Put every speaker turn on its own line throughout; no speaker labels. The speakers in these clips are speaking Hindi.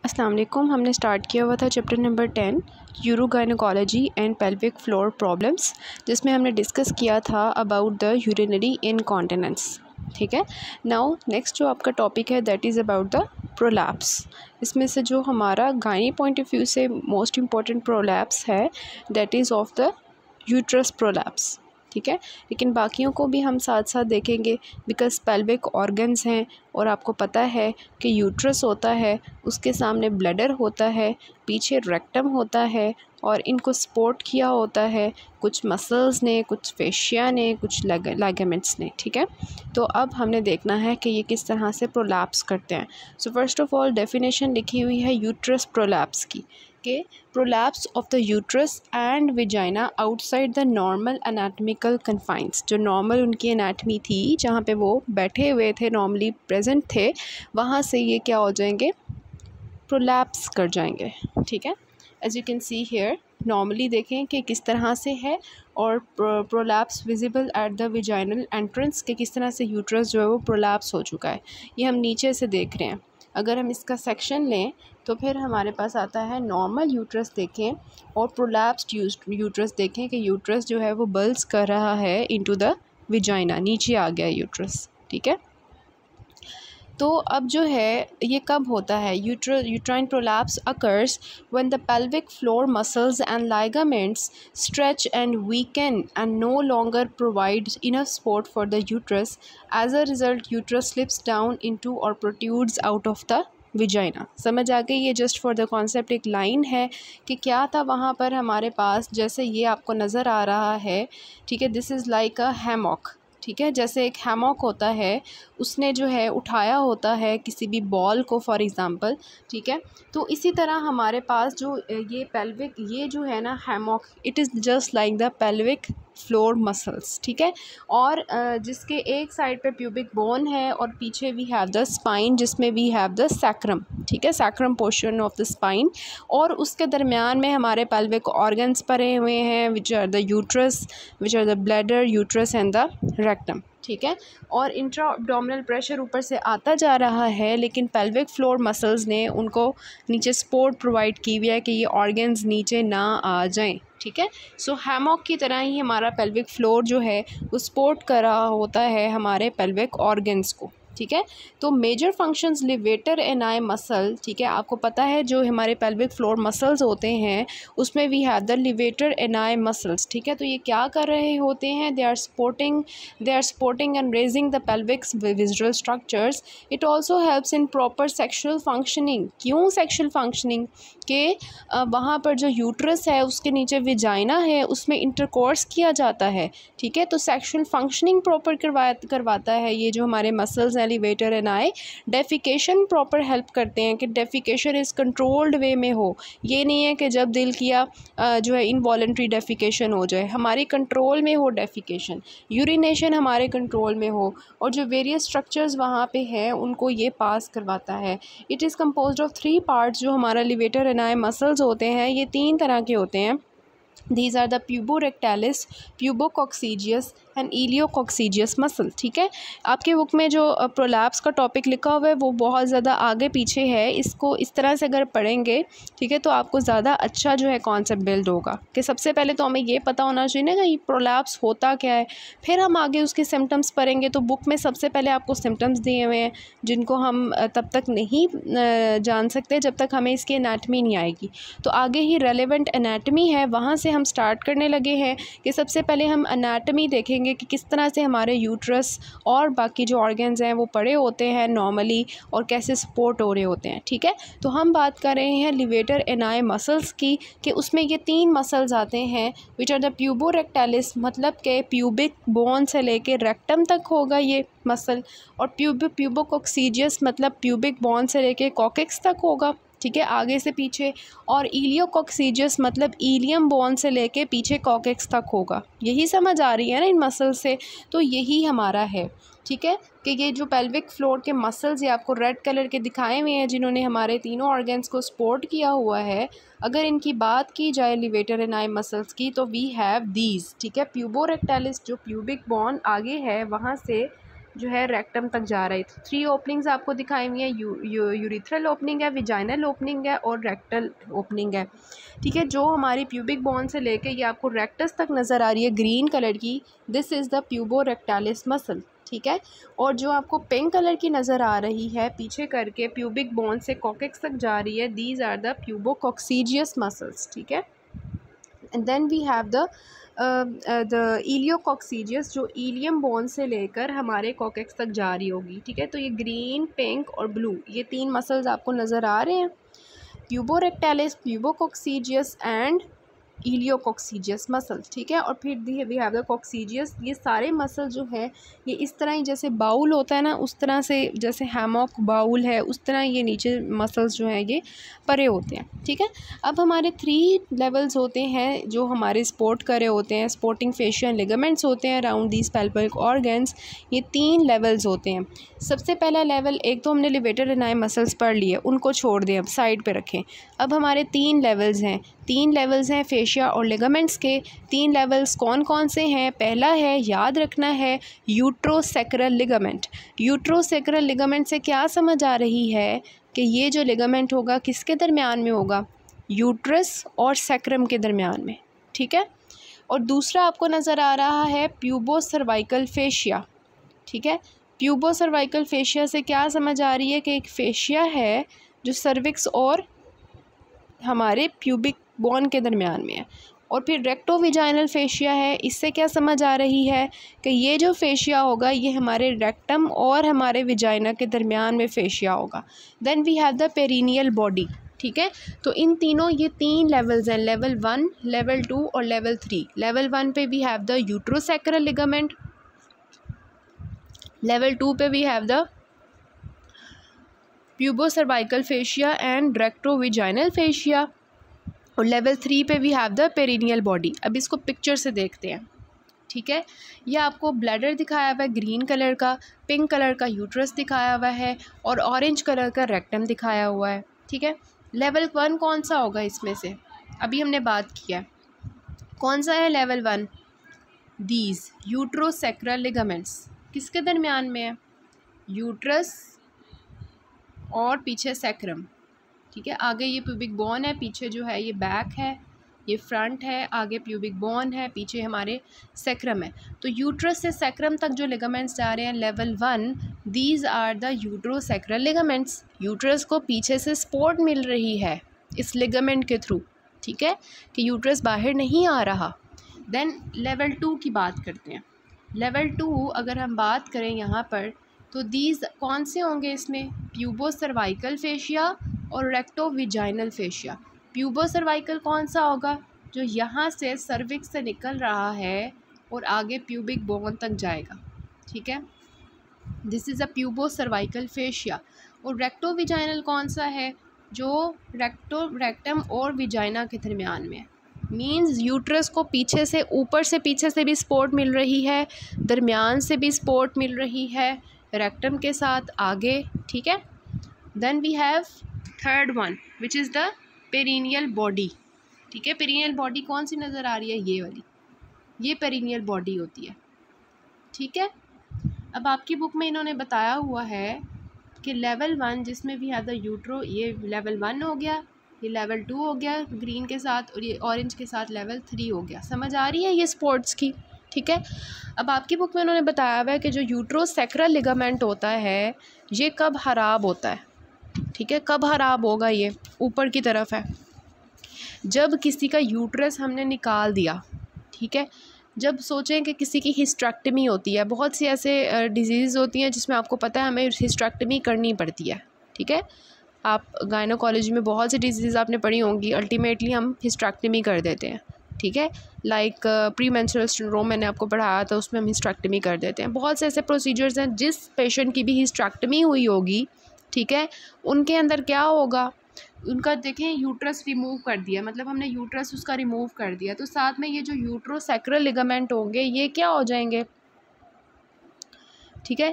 अस्सलाम वालेकुम। हमने स्टार्ट किया हुआ था chapter number 10 urogynaecology and pelvic floor problems, जिसमें हमने डिस्कस किया था अबाउट द यूरिनरी इनकॉन्टिनेंस। ठीक है, नाउ नेक्स्ट जो आपका टॉपिक है that is about the prolapse. इसमें से जो हमारा गायनी पॉइंट ऑफ व्यू से मोस्ट इम्पॉर्टेंट प्रोलैप्स है that is of the uterus prolapse. ठीक है, लेकिन बाकियों को भी हम साथ साथ देखेंगे बिकॉज पेल्विक ऑर्गन्स हैं और आपको पता है कि यूट्रस होता है, उसके सामने ब्लैडर होता है, पीछे रेक्टम होता है और इनको सपोर्ट किया होता है कुछ मसल्स ने, कुछ फेशिया ने, कुछ लिगामेंट्स ने। ठीक है, तो अब हमने देखना है कि ये किस तरह से प्रोलैप्स करते हैं। So first of all definition लिखी हुई है यूट्रस प्रोलैप्स की कि prolapse of the uterus and vagina outside the normal anatomical confines. जो नॉर्मल उनकी एनाटमी थी, जहाँ पे वो बैठे हुए थे, नॉर्मली प्रेजेंट थे, वहाँ से ये क्या हो जाएंगे, प्रोलैप्स कर जाएंगे। ठीक है, as you can see here normally देखें कि किस तरह से है और prolapse visible at the vaginal entrance के किस तरह से यूट्रस जो है वो प्रोलैप्स हो चुका है, ये हम नीचे से देख रहे हैं। अगर हम इसका सेक्शन लें तो फिर हमारे पास आता है नॉर्मल यूट्रस देखें और प्रोलैप्स्ड यूट्रस देखें कि यूट्रस जो है वो बल्स कर रहा है इनटू द विजाइना, नीचे आ गया यूट्रस। ठीक है, तो अब जो है ये कब होता है, uterine prolapse occurs when the pelvic floor muscles and ligaments stretch and weaken and no longer provide enough support for the uterus. As a result uterus slips down into or protrudes out of the vagina. समझ आ गई? ये जस्ट फॉर द कॉन्सेप्ट एक लाइन है कि क्या था वहाँ पर हमारे पास, जैसे ये आपको नज़र आ रहा है। ठीक है, this is like a hammock. ठीक है, जैसे एक हैमॉक होता है, उसने जो है उठाया होता है किसी भी बॉल को फॉर एग्ज़ाम्पल। ठीक है, तो इसी तरह हमारे पास जो ये पेल्विक, ये जो है ना hammock, it is just like the pelvic floor muscles. ठीक है, और जिसके एक साइड पे प्यूबिक बोन है और पीछे वी हैव द स्पाइन जिसमें वी हैव द सैक्रम। ठीक है, sacrum portion of the spine, और उसके दरमियान में हमारे पेल्विक ऑर्गन्स पड़े हुए हैं which are the uterus, which are the bladder, uterus and the rectum. ठीक है, और इंट्रा एब्डोमिनल प्रेशर ऊपर से आता जा रहा है, लेकिन पेल्विक फ्लोर मसल्स ने उनको नीचे सपोर्ट प्रोवाइड की हुई है कि ये ऑर्गन्स नीचे ना आ जाएं। ठीक है, सो हैमॉक की तरह ही हमारा पेल्विक फ्लोर जो है वो सपोर्ट कर रहा होता है हमारे पेल्विक ऑर्गन्स को। ठीक है, तो मेजर फंक्शंस लिवेटर एनाई मसल। ठीक है, आपको पता है जो हमारे पेल्विक फ्लोर मसल्स होते हैं उसमें we have the levator ani muscles. ठीक है, तो ये क्या कर रहे होते हैं, they are supporting and raising the pelvic visceral structures. It also helps in proper sexual functioning. क्यों सेक्शुअल फंक्शनिंग? के वहाँ पर जो यूट्रस है उसके नीचे विजाइना है, उसमें इंटरकोर्स किया जाता है। ठीक है, तो सेक्शुअल फंक्शनिंग प्रॉपर करवाता है ये जो हमारे muscles elevator and I. Defecation proper help करते हैं कि डेफिकेशन इज़ कंट्रोल्ड वे में हो। ये नहीं है कि जब दिल किया जो है इनवॉलेंट्री डेफिकेशन हो जाए, हमारी कंट्रोल में हो डेफिकेशन, यूरिनेशन हमारे कंट्रोल में हो, और जो वेरियस स्ट्रक्चर्स वहाँ पे हैं उनको ये पास करवाता है। It is composed of 3 parts. जो हमारा लिवेटर एनाई मसल्स होते हैं ये 3 तरह के होते हैं। These are the puborectalis, pubococcygis and iliococcygeus muscle. ठीक है, आपके बुक में जो प्रोलैप्स का टॉपिक लिखा हुआ है वो बहुत ज़्यादा आगे पीछे है, इसको इस तरह से अगर पढ़ेंगे, ठीक है, तो आपको ज़्यादा अच्छा जो है कॉन्सेप्ट बिल्ड होगा कि सबसे पहले तो हमें ये पता होना चाहिए ना कि ये प्रोलैप्स होता क्या है, फिर हम आगे उसके सिम्टम्स पढ़ेंगे। तो बुक में सबसे पहले आपको सिम्टम्स दिए हुए हैं जिनको हम तब तक नहीं जान सकते जब तक हमें इसकी एनाटमी नहीं आएगी। तो आगे ही रेलेवेंट एनाटमी है, वहाँ से हम स्टार्ट करने लगे हैं कि सबसे पहले हम एनाटमी देखेंगे कि किस तरह से हमारे यूट्रस और बाकी जो ऑर्गन्स हैं वो पड़े होते हैं नॉर्मली और कैसे सपोर्ट हो रहे होते हैं। ठीक है, तो हम बात कर रहे हैं लिवेटर एनाई मसल्स की कि उसमें ये 3 मसल्स आते हैं विच आर द प्यूबोरेक्टालिस, मतलब के प्यूबिक बोन से लेके रेक्टम तक होगा ये मसल, और प्यूबोकोक्सीजियस मतलब प्यूबिक बोन से लेके कॉकेक्स तक होगा। ठीक है, आगे से पीछे, और इलियोकोक्सीजियस मतलब इलियम बोन से लेके पीछे कॉकेक्स तक होगा। यही समझ आ रही है ना इन मसल से? तो यही हमारा है। ठीक है, कि ये जो पेल्विक फ्लोर के मसल्स ये आपको रेड कलर के दिखाए हुए हैं जिन्होंने हमारे तीनों ऑर्गन्स को सपोर्ट किया हुआ है। अगर इनकी बात की जाए लिवेटर एनाई मसल्स की तो वी हैव दीज। ठीक है, प्यूबोरेक्टालिस जो प्यूबिक बोन आगे है वहाँ से जो है रेक्टम तक जा रही है। 3 ओपनिंग्स आपको दिखाई हुई हैं, यूरिथ्रल ओपनिंग है, विजाइनल ओपनिंग है और रेक्टल ओपनिंग है। ठीक है, जो हमारी प्यूबिक बोन से लेके ये आपको रेक्टस तक नज़र आ रही है ग्रीन कलर की, दिस इज़ द प्यूबो रेक्टालिस मसल। ठीक है, और जो आपको पिंक कलर की नज़र आ रही है पीछे करके प्यूबिक बोन से कॉकेक्स तक जा रही है, these are the pubococcygeus muscles. ठीक है, and then we have the iliococcygeus, जो इलियम बोन से लेकर हमारे कॉकेक्स तक जा रही होगी। ठीक है, तो ये ग्रीन, पिंक और ब्लू, ये 3 मसल्स आपको नज़र आ रहे हैं, प्यूबो रेक्टालिस, प्यूबोकॉक्सीजियस एंड इलियोकॉक्सीजियस मसल्स। ठीक है, और फिर वी हैव द कॉक्सीजियस। ये सारे मसल जो है ये इस तरह ही जैसे बाउल होता है ना, उस तरह से, जैसे हैमॉक बाउल है उस तरह ये नीचे मसल्स जो हैं ये परे होते हैं। ठीक है, अब हमारे 3 लेवल्स होते हैं जो हमारे सपोर्ट करे होते हैं, सपोर्टिंग फेशियल लिगामेंट्स होते हैं अराउंड दीज पेल्विक ऑर्गन्स। ये 3 लेवल्स होते हैं। सबसे पहला लेवल, एक तो हमने लिवेटर एनाई मसल्स पढ़ लिए, उनको छोड़ दें, अब साइड पे रखें। अब हमारे 3 लेवल्स हैं, 3 लेवल्स हैं फेशिया और लिगामेंट्स के। 3 लेवल्स कौन कौन से हैं? पहला है, याद रखना है, यूट्रोसैक्रल लिगामेंट। यूट्रोसैक्रल लिगामेंट से क्या समझ आ रही है कि ये जो लिगामेंट होगा किसके दरमियान में होगा? यूट्रस और सैक्रम के दरमियान में। ठीक है, और दूसरा आपको नज़र आ रहा है प्यूबो सर्वाइकल फेशिया। ठीक है, प्यूबो सर्वाइकल फेशिया से क्या समझ आ रही है कि एक फेशिया है जो सर्विक्स और हमारे प्यूबिक बोन के दरमियान में है। और फिर रेक्टोविजाइनल फेशिया है, इससे क्या समझ आ रही है कि ये जो फेशिया होगा ये हमारे रेक्टम और हमारे विजाइना के दरमियान में फेशिया होगा। Then we have the perineal body. ठीक है, तो इन तीनों, ये 3 लेवल्स हैं, लेवल 1, लेवल 2 और लेवल 3। लेवल 1 पे we have the uterosacral ligament, level 2 पे we have the pubocervical fascia and rectovaginal fascia, और लेवल 3 पे we have the perineal body. अब इसको पिक्चर से देखते हैं। ठीक है, यह आपको ब्लैडर दिखाया हुआ है ग्रीन कलर का, पिंक कलर का यूट्रस दिखाया हुआ है और ऑरेंज कलर का रेक्टम दिखाया हुआ है। ठीक है, लेवल 1 कौन सा होगा इसमें से? अभी हमने बात किया, कौन सा है लेवल 1? दीज यूट्रोसैक्रल लिगामेंट्स किसके दरमियान में है? यूट्रस और पीछे सैक्रम। ठीक है, आगे ये प्यूबिक बोन है, पीछे जो है ये बैक है, ये फ्रंट है, आगे प्यूबिक बोन है, पीछे हमारे सैक्रम है। तो यूट्रस से सैक्रम तक जो लिगामेंट्स जा रहे हैं level 1, these are the uterosacral ligaments. Uterus को पीछे से सपोर्ट मिल रही है इस लिगामेंट के थ्रू। ठीक है, कि यूट्रस बाहर नहीं आ रहा। देन लेवल 2 की बात करते हैं। लेवल 2 अगर हम बात करें यहाँ पर, तो दीज कौन से होंगे इसमें? प्यूबो सर्वाइकल फेशिया और रेक्टोविजाइनल फेशिया। प्यूबो सर्वाइकल कौन सा होगा? जो यहाँ से सर्विक्स से निकल रहा है और आगे प्यूबिक बोन तक जाएगा। ठीक है, this is a pubocervical fascia. और रेक्टोविजाइनल कौन सा है? जो रेक्टम और विजाइना के दरमियान में है। मीन्स यूट्रस को पीछे से, ऊपर से पीछे से भी सपोर्ट मिल रही है, दरमियान से भी सपोर्ट मिल रही है, रेक्टम के साथ आगे। ठीक है, then we have third one which is the perineal body. ठीक है, पेरिनियल बॉडी कौन सी नज़र आ रही है? ये वाली, ये पेरिनियल बॉडी होती है। ठीक है, अब आपकी बुक में इन्होंने बताया हुआ है कि लेवल 1 जिसमें वी हैव द यूट्रो, ये लेवल 1 हो गया, ये लेवल 2 हो गया ग्रीन के साथ, और ये ऑरेंज के साथ लेवल 3 हो गया। समझ आ रही है ये स्पोर्ट्स की? ठीक है, अब आपकी बुक में उन्होंने बताया हुआ है कि जो यूट्रोसैक्रल लिगामेंट होता है ये कब ख़राब होता है? ठीक है, कब ख़राब होगा? ये ऊपर की तरफ है, जब किसी का यूट्रस हमने निकाल दिया। ठीक है, जब सोचें कि किसी की हिस्टेरेक्टमी होती है, बहुत सी ऐसे डिजीज़ होती हैं जिसमें आपको पता है हमें हिस्टेरेक्टमी करनी पड़ती है। ठीक है, आप गायनोकोलॉजी में बहुत सी डिजीज़ आपने पढ़ी होंगी, अल्टीमेटली हम हिस्टेरेक्टमी कर देते हैं। ठीक है, लाइक प्री मेंस्ट्रुअल सिंड्रोम मैंने आपको पढ़ाया था, उसमें हम हिस्टेरेक्टमी कर देते हैं। बहुत से ऐसे प्रोसीजर्स हैं, जिस पेशेंट की भी हिस्टेरेक्टमी हुई होगी, ठीक है, उनके अंदर क्या होगा? उनका देखें यूट्रस रिमूव कर दिया, मतलब हमने यूट्रस उसका रिमूव कर दिया, तो साथ में ये जो यूट्रोसैक्रल लिगामेंट होंगे ये क्या हो जाएंगे? ठीक है,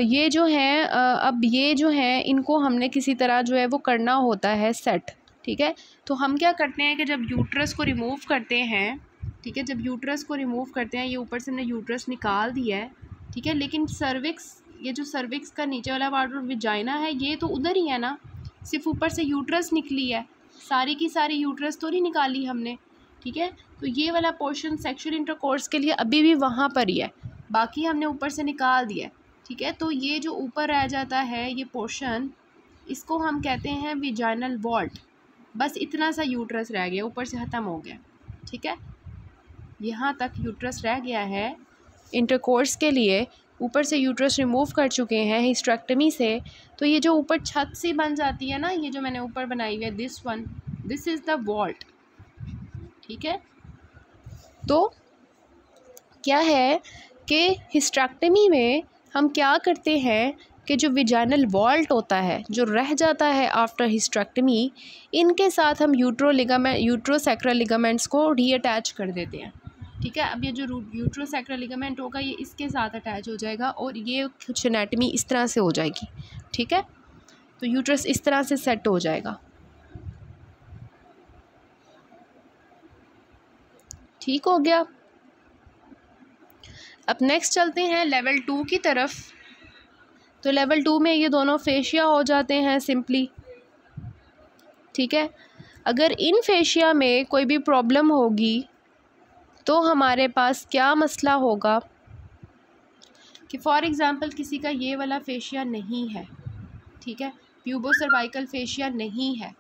ये जो है अब ये जो है इनको हमने किसी तरह जो है वो करना होता है सेट। ठीक है, तो हम क्या करते हैं कि जब यूट्रस को रिमूव करते हैं, ठीक है, जब यूट्रस को रिमूव करते हैं, ये ऊपर से हमने यूट्रस निकाल दिया है, ठीक है। लेकिन सर्विक्स, ये जो सर्विक्स का नीचे वाला पार्ट और विजाइना है ये तो उधर ही है ना, सिर्फ ऊपर से यूट्रस निकली है, सारी की सारी यूट्रस तो नहीं निकाली हमने, ठीक है। तो ये वाला पोर्शन सेक्सुअल इंटरकोर्स के लिए अभी भी वहाँ पर ही है, बाकी हमने ऊपर से निकाल दिया, ठीक है। तो ये जो ऊपर रह जाता है ये पोर्शन, इसको हम कहते हैं विजाइनल वॉल्ट। बस इतना सा यूट्रस रह गया, ऊपर से ख़त्म हो गया, ठीक है। यहाँ तक यूट्रस रह गया है इंटरकोर्स के लिए, ऊपर से यूट्रस रिमूव कर चुके हैं हिस्टेरेक्टमी से। तो ये जो ऊपर छत सी बन जाती है ना, ये जो मैंने ऊपर बनाई हुई है, दिस इज़ द वॉल्ट, ठीक है। तो क्या है कि हिस्टेरेक्टमी में हम क्या करते हैं कि जो विजाइनल वॉल्ट होता है जो रह जाता है आफ्टर हिस्टेरेक्टमी, इनके साथ हम यूट्रोसैक्रल लिगामेंट्स को रीअटैच कर देते हैं, ठीक है। अब ये जो यूट्रोसैक्रल लिगामेंट होगा ये इसके साथ अटैच हो जाएगा और ये कुछ एनाटमी इस तरह से हो जाएगी, ठीक है। तो यूट्रस इस तरह से सेट हो जाएगा, ठीक हो गया। अब नेक्स्ट चलते हैं लेवल 2 की तरफ। तो लेवल 2 में ये दोनों फेशिया हो जाते हैं सिंपली, ठीक है। अगर इन फेशिया में कोई भी प्रॉब्लम होगी तो हमारे पास क्या मसला होगा कि फॉर एग्ज़ाम्पल किसी का ये वाला फेशिया नहीं है, ठीक है, प्यूबो सर्वाइकल फेशिया नहीं है,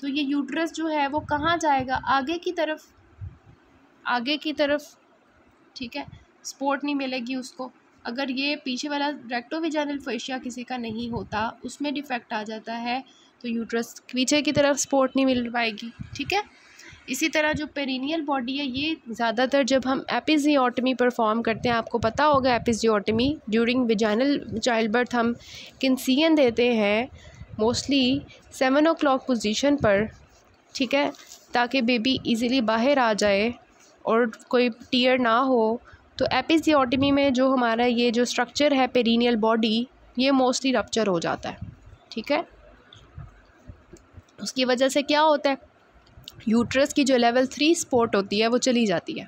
तो ये यूट्रस जो है वो कहाँ जाएगा, आगे की तरफ, आगे की तरफ, ठीक है, सपोर्ट नहीं मिलेगी उसको। अगर ये पीछे वाला रेक्टोविजाइनल फेशिया किसी का नहीं होता, उसमें डिफेक्ट आ जाता है, तो यूट्रस पीछे की तरफ सपोर्ट नहीं मिल पाएगी, ठीक है। इसी तरह जो पेरिनियल बॉडी है ये ज़्यादातर जब हम एपिजियोटमी परफॉर्म करते हैं, आपको पता होगा episiotomy during vaginal child birth हम किन्सियन देते हैं मोस्टली 7 o'clock पोजीशन पर, ठीक है, ताकि बेबी इजीली बाहर आ जाए और कोई टीयर ना हो। तो एपिजियोटमी में जो हमारा ये जो स्ट्रक्चर है पेरिनियल बॉडी, ये मोस्टली रप्चर हो जाता है, ठीक है। उसकी वजह से क्या होता है, यूट्रस की जो लेवल 3 सपोर्ट होती है वो चली जाती है।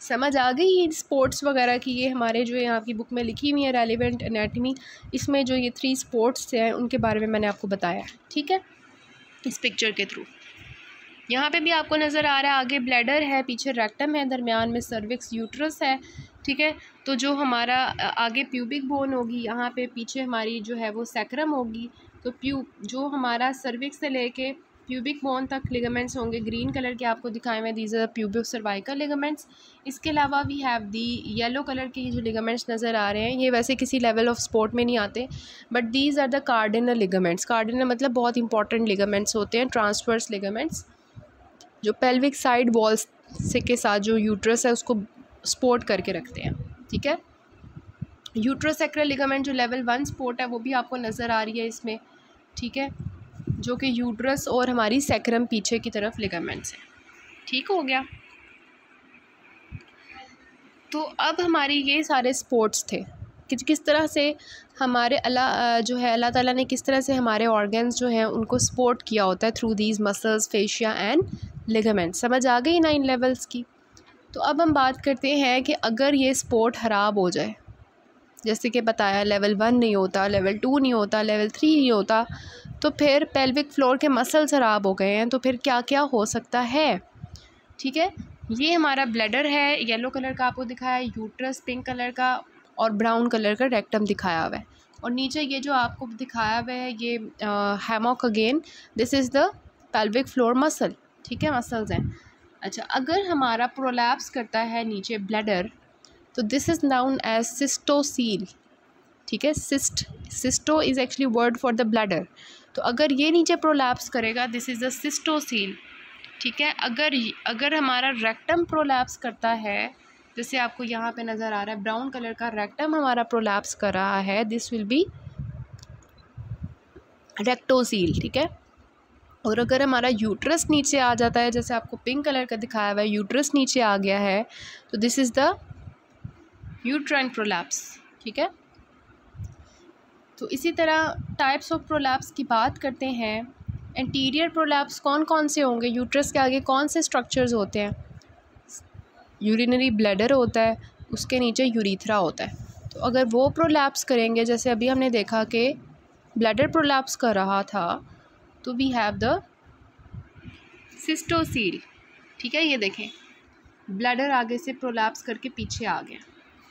समझ आ गई ये स्पोर्ट्स वगैरह की, ये हमारे जो यहाँ की बुक में लिखी हुई है रेलिवेंट एनाटमी, इसमें जो ये 3 स्पोर्ट्स हैं उनके बारे में मैंने आपको बताया, ठीक है, इस पिक्चर के थ्रू। यहाँ पे भी आपको नज़र आ रहा है आगे ब्लैडर है, पीछे रेक्टम है, दरमियान में सर्विक्स यूट्रस है, ठीक है। तो जो हमारा आगे प्यूबिक बोन होगी, यहाँ पे पीछे हमारी जो है वो सैक्रम होगी। तो जो हमारा सर्विक्स से लेके प्यूबिक बोन तक लिगामेंट्स होंगे, ग्रीन कलर के आपको दिखाए हुए, these are pubic cervical ligaments. इसके अलावा we have the yellow colour के जो लिगामेंट्स नज़र आ रहे हैं, ये वैसे किसी लेवल ऑफ सपोर्ट में नहीं आते, but these are the cardinal ligaments. Cardinal मतलब बहुत इंपॉर्टेंट लिगामेंट्स होते हैं, ट्रांसवर्स लिगामेंट्स, जो पेल्विक साइड वॉल्स से के साथ जो यूट्रस है उसको सपोर्ट करके रखते हैं, ठीक है। यूट्रोसैक्रल लिगामेंट जो लेवल 1 सपोर्ट है वो भी आपको नज़र आ रही है इसमें, ठीक है, जो कि यूट्रस और हमारी सैक्रम पीछे की तरफ लिगामेंट्स हैं, ठीक हो गया। तो अब हमारी ये सारे सपोर्ट्स थे कि किस तरह से हमारे अल्लाह ताला ने किस तरह से हमारे ऑर्गन्स जो हैं उनको सपोर्ट किया होता है through these muscles, fascia and ligaments. समझ आ गई 9 लेवल्स की। तो अब हम बात करते हैं कि अगर ये सपोर्ट ख़राब हो जाए, जैसे कि बताया लेवल 1 नहीं होता, लेवल 2 नहीं होता, लेवल 3 नहीं होता, तो फिर पेल्विक फ्लोर के मसल ख़राब हो गए हैं, तो फिर क्या क्या हो सकता है, ठीक है। ये हमारा ब्लैडर है, येलो कलर का आपको दिखाया है, यूट्रस पिंक कलर का और ब्राउन कलर का रेक्टम दिखाया हुआ है, और नीचे ये जो आपको दिखाया हुआ है ये hammock again, this is the pelvic floor muscle, ठीक है, मसल्स हैं। अच्छा, अगर हमारा प्रोलैप्स करता है नीचे ब्लैडर, तो this is known as cystocele, ठीक है। Cysto is actually word for the bladder. तो अगर ये नीचे प्रोलैप्स करेगा, दिस इज़ द सिस्टोसील, ठीक है। अगर हमारा रेक्टम प्रोलैप्स करता है, जैसे आपको यहाँ पे नज़र आ रहा है ब्राउन कलर का रेक्टम हमारा प्रोलैप्स कर रहा है, दिस विल बी रेक्टोसील, ठीक है। और अगर हमारा यूट्रस नीचे आ जाता है, जैसे आपको पिंक कलर का दिखाया हुआ है, यूट्रस नीचे आ गया है, तो this is the uterine prolapse, ठीक है। तो इसी तरह टाइप्स ऑफ प्रोलैप्स की बात करते हैं। एंटीरियर प्रोलैप्स कौन कौन से होंगे, यूट्रस के आगे कौन से स्ट्रक्चर्स होते हैं, यूरिनरी ब्लैडर होता है, उसके नीचे यूरीथ्रा होता है। तो अगर वो प्रोलैप्स करेंगे, जैसे अभी हमने देखा कि ब्लैडर प्रोलैप्स कर रहा था, तो वी हैव द सिस्टोसील। ठीक है, ये देखें ब्लैडर आगे से प्रोलैप्स करके पीछे आ गया।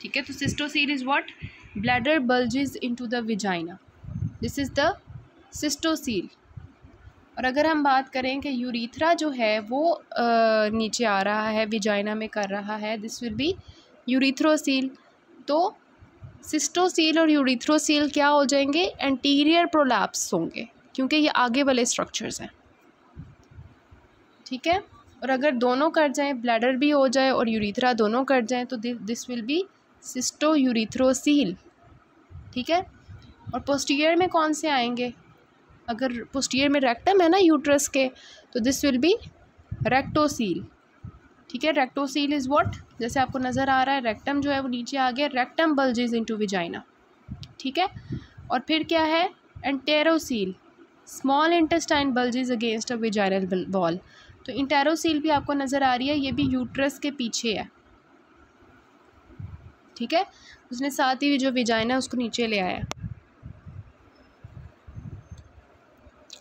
ठीक है, तो cystocele is what? Bladder bulges into the vagina, this is the cystocele. और अगर हम बात करें कि यूरीथ्रा जो है वो नीचे आ रहा है, विजाइना में कर रहा है, दिस विल बी यूरीथ्रोसील। तो सिस्टोसील और यूरीथ्रोसील क्या हो जाएंगे? एंटीरियर प्रोलैप्स होंगे, क्योंकि ये आगे वाले स्ट्रक्चर्स हैं। ठीक है, और अगर दोनों कट जाएं, ब्लैडर भी हो जाए और यूरीथ्रा दोनों कट जाएं, तो दिस विल बी सिस्टो यूरीथ्रोसील। ठीक है, और पोस्टीरियर में कौन से आएंगे? अगर पोस्टीरियर में रेक्टम है ना यूट्रस के, तो दिस विल बी रेक्टोसील। ठीक है, रेक्टोसील इज़ व्हाट? जैसे आपको नज़र आ रहा है रेक्टम जो है वो नीचे आ गया, रेक्टम बल्जेस इनटू विजाइना। ठीक है, और फिर क्या है? Enterocele, small intestine bulges against a vaginal wall. तो इंटेरोसील भी आपको नज़र आ रही है, ये भी यूट्रस के पीछे है। ठीक है, उसने साथ ही जो विजाइना उसको नीचे ले आया।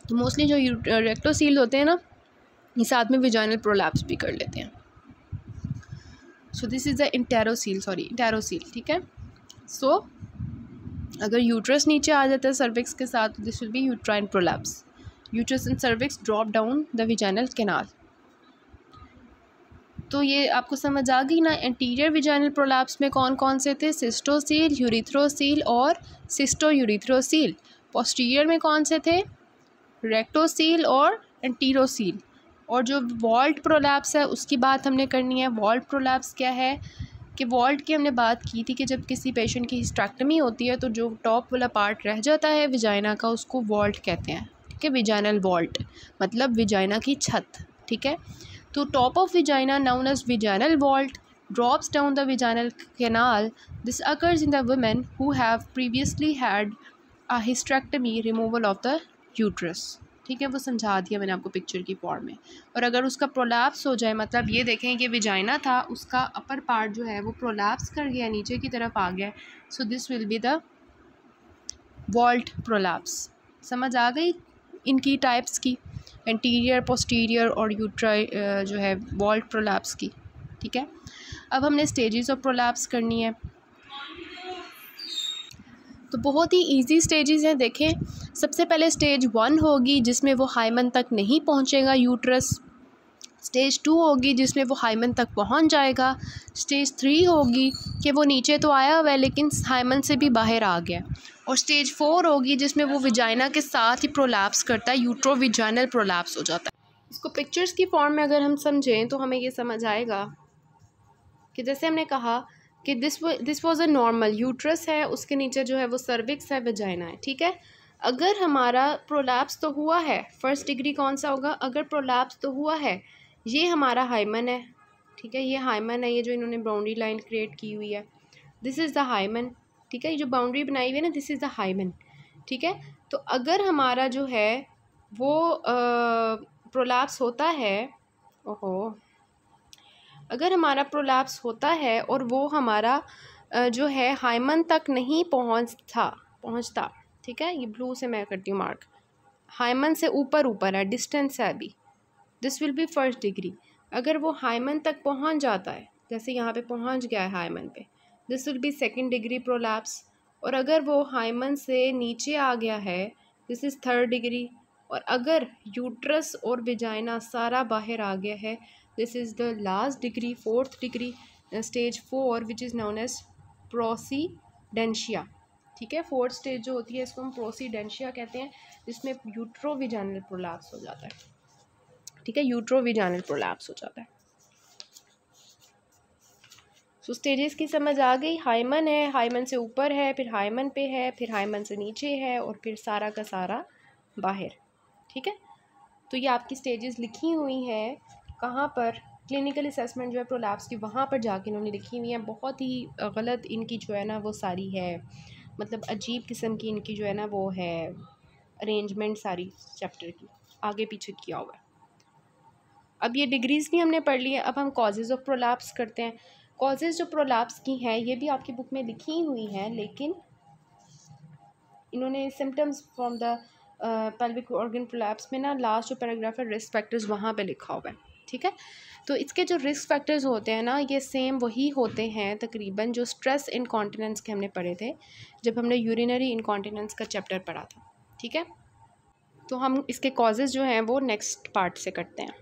तो मोस्टली जो रेक्टोसील होते हैं ना, ये साथ में विजाइनल प्रोलैप्स भी कर लेते हैं। So this is the enterocele. ठीक है, सो अगर यूट्रस नीचे आ जाता है सर्विक्स के साथ, this will B uterine prolapse. Uterus and cervix drop down the vaginal canal. तो ये आपको समझ आ गई ना, एंटीरियर विजाइनल प्रोलैप्स में कौन कौन से थे? सिस्टोसील, यूरीथ्रोसील और सिस्टो यूरीथ्रोसील। पोस्टीरियर में कौन से थे? रेक्टोसील और एंटीरोसील। और जो वॉल्ट प्रोलैप्स है उसकी बात हमने करनी है। वॉल्ट प्रोलैप्स क्या है कि वॉल्ट की हमने बात की थी कि जब किसी पेशेंट की हिस्टेक्टमी होती है तो जो टॉप वाला पार्ट रह जाता है विजाइना का, उसको वॉल्ट कहते हैं। ठीक है, विजाइनल वॉल्ट मतलब विजाइना की छत। ठीक है, तो top of vagina known as vaginal vault drops down the vaginal canal. This occurs in the women who have previously had a hysterectomy, removal of the uterus. ठीक है, वो समझा दिया मैंने आपको पिक्चर की फॉर्म में। और अगर उसका प्रोलैप्स हो जाए, मतलब ये देखें कि विजाइना था, उसका अपर पार्ट जो है वो प्रोलैप्स कर गया, नीचे की तरफ आ गया, so this will be the vault prolapse. समझ आ गई इनकी टाइप्स की, एंटीरियर, पोस्टीरियर और यूट्राई जो है वॉल्ट प्रोलैप्स की। ठीक है, अब हमने स्टेजेस ऑफ प्रोलैप्स करनी है। तो बहुत ही इजी स्टेजेस हैं। देखें, सबसे पहले स्टेज 1 होगी जिसमें वो हाइमन तक नहीं पहुंचेगा यूट्रस। स्टेज 2 होगी जिसमें वो हाइमन तक पहुंच जाएगा। स्टेज 3 होगी कि वो नीचे तो आया हुआ है लेकिन हाइमन से भी बाहर आ गया। और स्टेज 4 होगी जिसमें वो विजाइना के साथ ही प्रोलैप्स करता है, यूट्रो विजाइनल प्रोलैप्स हो जाता है। इसको पिक्चर्स की फॉर्म में अगर हम समझें तो हमें ये समझ आएगा कि जैसे हमने कहा कि this was a normal uterus है, उसके नीचे जो है वो सर्विक्स है, वजाइना है। ठीक है, अगर हमारा प्रोलैप्स तो हुआ है, फर्स्ट डिग्री कौन सा होगा? अगर प्रोलैप्स तो हुआ है, ये हमारा हाइमन है। ठीक है, ये हाइमन है, ये जो इन्होंने बाउंड्री लाइन क्रिएट की हुई है, दिस इज़ द हाइमन। ठीक है, ये जो बाउंड्री बनाई हुई है ना, दिस इज़ द हाइमन। ठीक है, तो अगर हमारा जो है वो प्रोलैप्स होता है, ओहो, अगर हमारा प्रोलैप्स होता है और वो हमारा जो है हाइमन तक नहीं पहुंचता। ठीक है, ये ब्लू से मैं करती हूँ मार्क, हाइमन से ऊपर है, डिस्टेंस है अभी, this will B first degree. अगर वो हाइमन तक पहुंच जाता है, जैसे यहाँ पे पहुंच गया है हाइमन पे, this will B second degree prolapse. और अगर वो हाइमन से नीचे आ गया है, दिस इज़ थर्ड डिग्री। और अगर यूट्रस और विजाइना सारा बाहर आ गया है, this is the last degree, fourth degree, stage 4 which is known as procidentia. ठीक है, फोर्थ स्टेज जो होती है इसको हम प्रोसीडेंशिया कहते हैं, जिसमें यूट्रो विजाइनल प्रोलैप्स हो जाता है। ठीक है, यूट्रो विजाइनल प्रोलैप्स हो जाता है। सो स्टेजेस की समझ आ गई। हाइमन है, हाइमन से ऊपर है, फिर हाइमन पे है, फिर हाइमन से नीचे है, और फिर सारा का सारा बाहर। ठीक है, तो ये आपकी स्टेजेस लिखी हुई हैं कहाँ पर? क्लिनिकल असेसमेंट जो है प्रोलैप्स की, वहाँ पर जाके इन्होंने लिखी हुई हैं। बहुत ही गलत इनकी जो है ना वो सारी है, मतलब अजीब किस्म की इनकी जो है ना वो है अरेंजमेंट सारी चैप्टर की, आगे पीछे किया हुआ है। अब ये डिग्रीज़ भी हमने पढ़ ली है। अब हम कॉजेज़ ऑफ प्रोलैप्स करते हैं। कॉजेज़ जो प्रोलैप्स की हैं ये भी आपकी बुक में लिखी हुई हैं, लेकिन इन्होंने symptoms from the pelvic organ prolapse में ना लास्ट जो पैराग्राफ है रिस्क फैक्टर्स वहाँ पे लिखा हुआ है, ठीक है। तो इसके जो रिस्क फैक्टर्स होते हैं ना ये सेम वही होते हैं तकरीबन जो स्ट्रेस इनकॉन्टिनेंस के हमने पढ़े थे जब हमने यूरिनरी इनकॉन्टिनेंस का चैप्टर पढ़ा था, ठीक है। तो हम इसके कॉजेज़ जो हैं वो नेक्स्ट पार्ट से करते हैं।